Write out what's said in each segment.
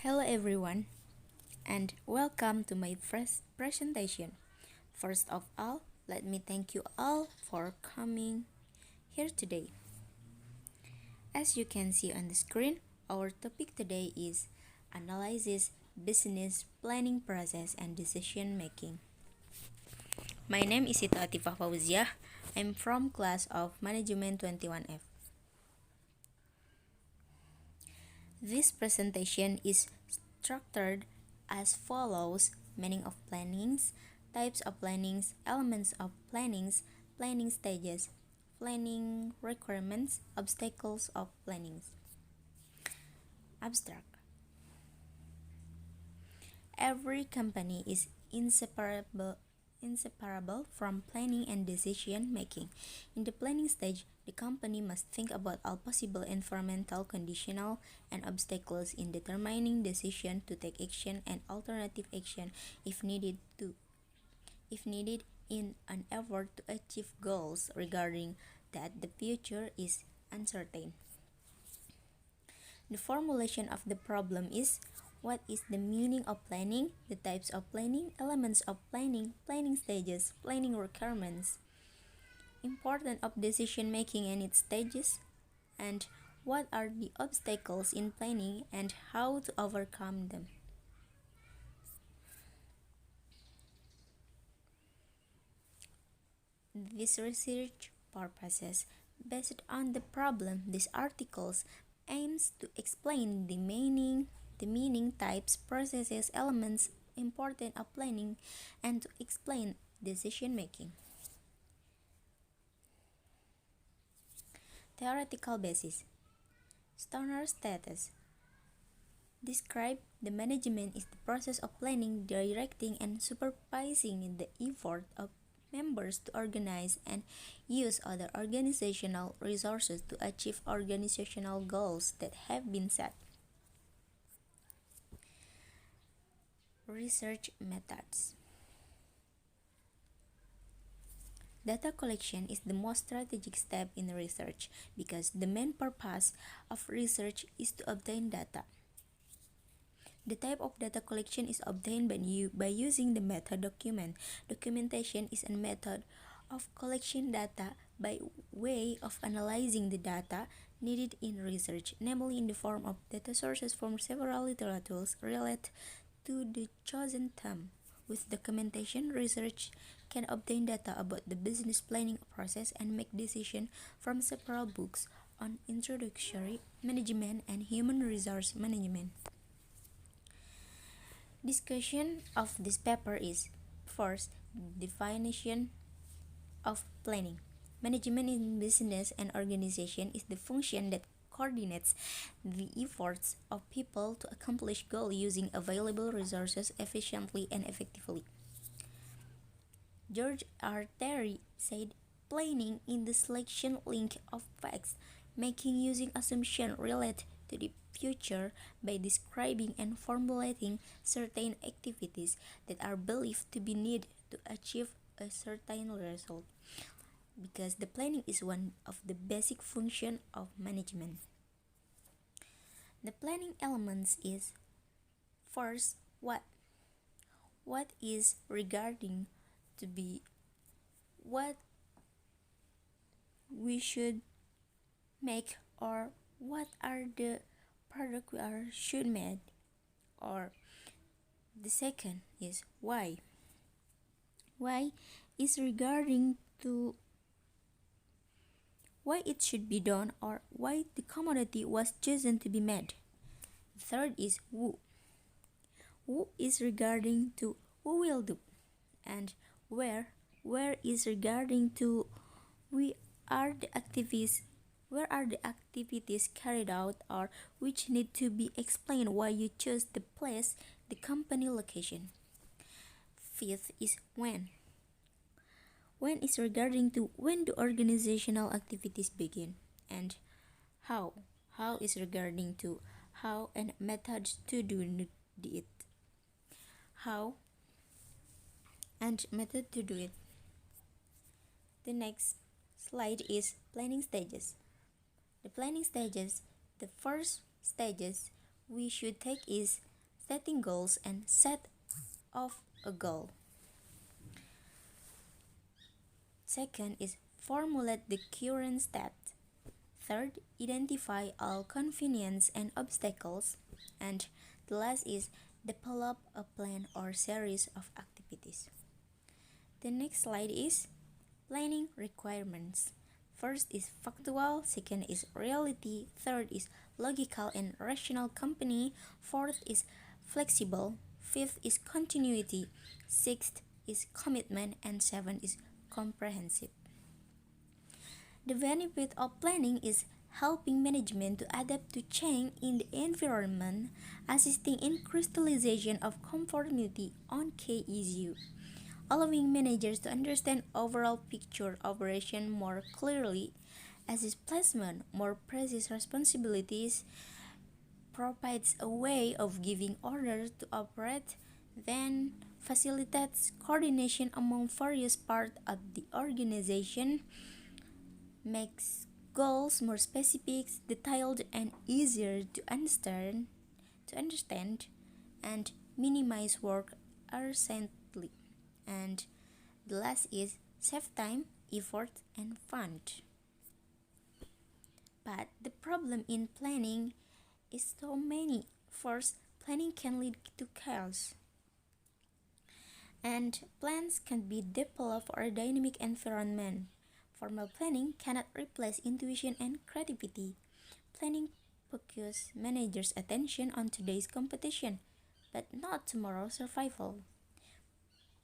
Hello everyone and welcome to my first presentation. First of all, let me thank you all for coming here today. As you can see on the screen, our topic today is analysis, business, planning process and decision making. My name is Siti Latifah Fauziah. I'm from class of Management 21F. This presentation is structured as follows: meaning of plannings, types of plannings, elements of plannings, planning stages, planning requirements, obstacles of plannings. Abstract. Every company is inseparable from planning and decision making. In the planning stage, the company must think about all possible environmental, conditional, and obstacles in determining decision to take action and alternative action if needed in an effort to achieve goals regarding that the future is uncertain. The formulation of the problem is: what is the meaning of planning, the types of planning, elements of planning, planning stages, planning requirements, importance of decision making and its stages, and what are the obstacles in planning and how to overcome them. This research purposes, based on the problem, these articles aims to explain the meaning, types, processes, elements, important of planning, and to explain decision making. Theoretical basis. Stoner status. Describe the management is the process of planning, directing, and supervising the effort of members to organize and use other organizational resources to achieve organizational goals that have been set. Research methods. Data collection is the most strategic step in research because the main purpose of research is to obtain data. The type of data collection is obtained by using the method document. Documentation is a method of collection data by way of analyzing the data needed in research, namely in the form of data sources from several literatures related to the chosen theme. With documentation, research can obtain data about the business planning process and make decisions from several books on introductory management and human resource management. Discussion of this paper is: first, definition of planning. Management in business and organization is the function that coordinates the efforts of people to accomplish goals using available resources efficiently and effectively. George R. Terry said, planning in the selection link of facts, making using assumption related to the future by describing and formulating certain activities that are believed to be needed to achieve a certain result, because the planning is one of the basic functions of management. The planning elements is: first, what is regarding to be, what we should make, or what are the product we are should make, or the second is why is regarding to why it should be done or why the commodity was chosen to be made. The third is who is regarding to who will do, and where is regarding to we are the activities where are the activities carried out or which need to be explained why you chose the place, the company location. Fifth is when is regarding to when the organizational activities begin, and how is regarding to how and methods to do it. How and method to do it. The next slide is planning stages. The planning stages, the first stages we should take is setting goals and set of a goal. Second is formulate the current state. Third, identify all convenience and obstacles. And the last is develop a plan or series of activities. The next slide is planning requirements. First is factual, second is reality, third is logical and rational company, fourth is flexible, fifth is continuity, sixth is commitment, and seventh is comprehensive. The benefit of planning is helping management to adapt to change in the environment, assisting in crystallization of conformity on key issues, allowing managers to understand overall picture operation more clearly, assist placement, more precise responsibilities, provides a way of giving orders to operate, then facilitates coordination among various parts of the organization, makes goals more specific, detailed, and easier to understand, and minimize work urgently. And the last is save time, effort, and fund. But the problem in planning is so many. First, planning can lead to chaos, and plans can be developed for a dynamic environment. Formal planning cannot replace intuition and creativity. Planning focuses managers' attention on today's competition, but not tomorrow's survival.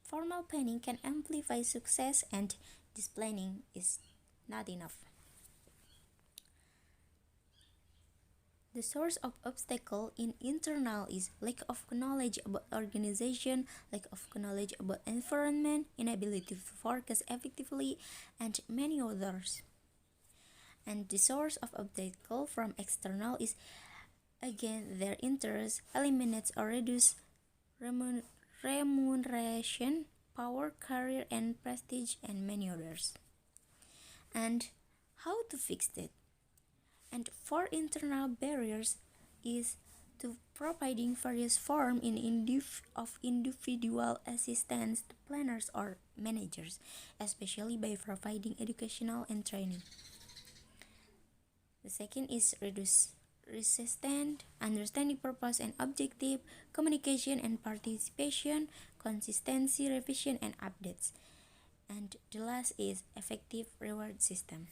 Formal planning can amplify success, and this planning is not enough. The source of obstacle in internal is lack of knowledge about organization, lack of knowledge about environment, inability to forecast effectively, and many others. And the source of obstacle from external is again their interest, eliminates or reduce remuneration, power, career, and prestige, and many others. And how to fix it? And for internal barriers is to providing various forms of individual assistance to planners or managers, especially by providing educational and training. The second is reduce resistance, understanding purpose and objective, communication and participation, consistency, revision and updates. And the last is effective reward system.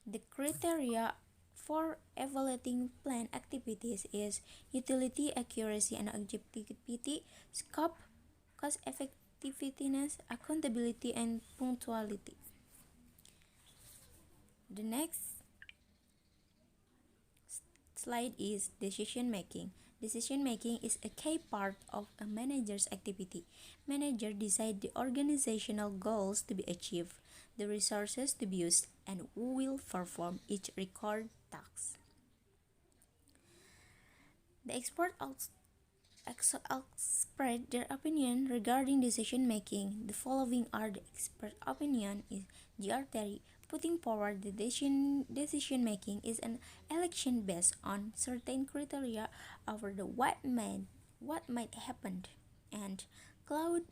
The criteria for evaluating plan activities is utility, accuracy, and objectivity, scope, cost effectiveness, accountability, and punctuality. The next slide is decision making. Decision making is a key part of a manager's activity. Manager decide the organizational goals to be achieved, the resources to be used, and who will perform each required task. The express their opinion regarding decision making. The following are the expert opinion is GR Terry. Putting forward the decision making is an election based on certain criteria over the what might happen. And Claude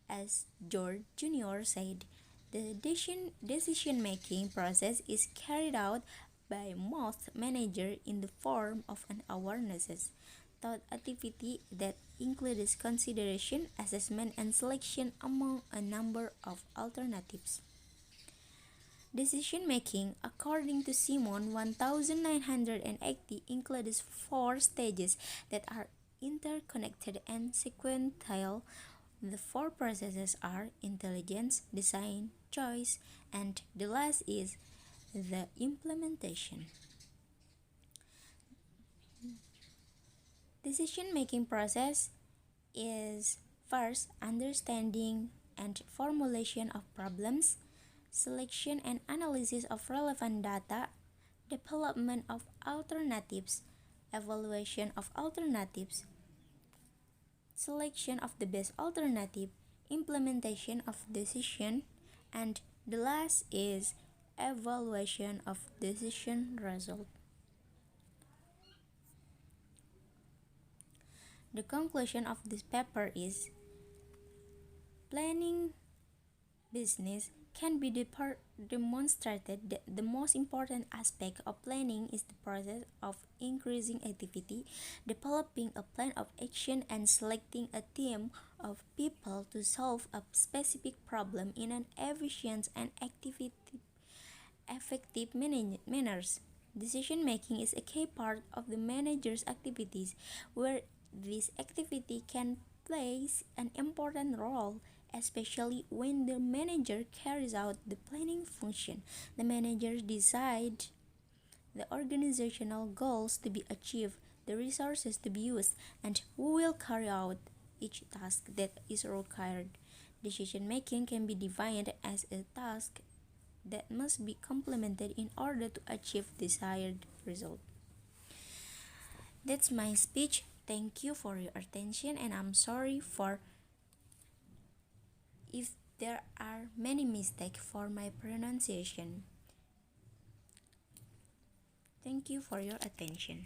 as George Jr. said, the decision-making process is carried out by most managers in the form of an awareness thought activity that includes consideration, assessment, and selection among a number of alternatives. Decision-making, according to Simon 1980, includes four stages that are interconnected and sequential. The four processes are intelligence, design, choice, and the last is the implementation. Decision-making process is first understanding and formulation of problems, selection and analysis of relevant data, development of alternatives, evaluation of alternatives, selection of the best alternative, implementation of decision, and the last is evaluation of decision result. The conclusion of this paper is planning business can be demonstrated that the most important aspect of planning is the process of increasing activity, developing a plan of action, and selecting a team of people to solve a specific problem in an efficient and effective manners. Decision making is a key part of the manager's activities, where this activity can play an important role, especially when the manager carries out the planning function. The manager decides the organizational goals to be achieved, the resources to be used, and who will carry out each task that is required. Decision making can be defined as a task that must be complemented in order to achieve desired result. That's my speech. Thank you for your attention, and I'm sorry for if there are many mistakes for my pronunciation. Thank you for your attention.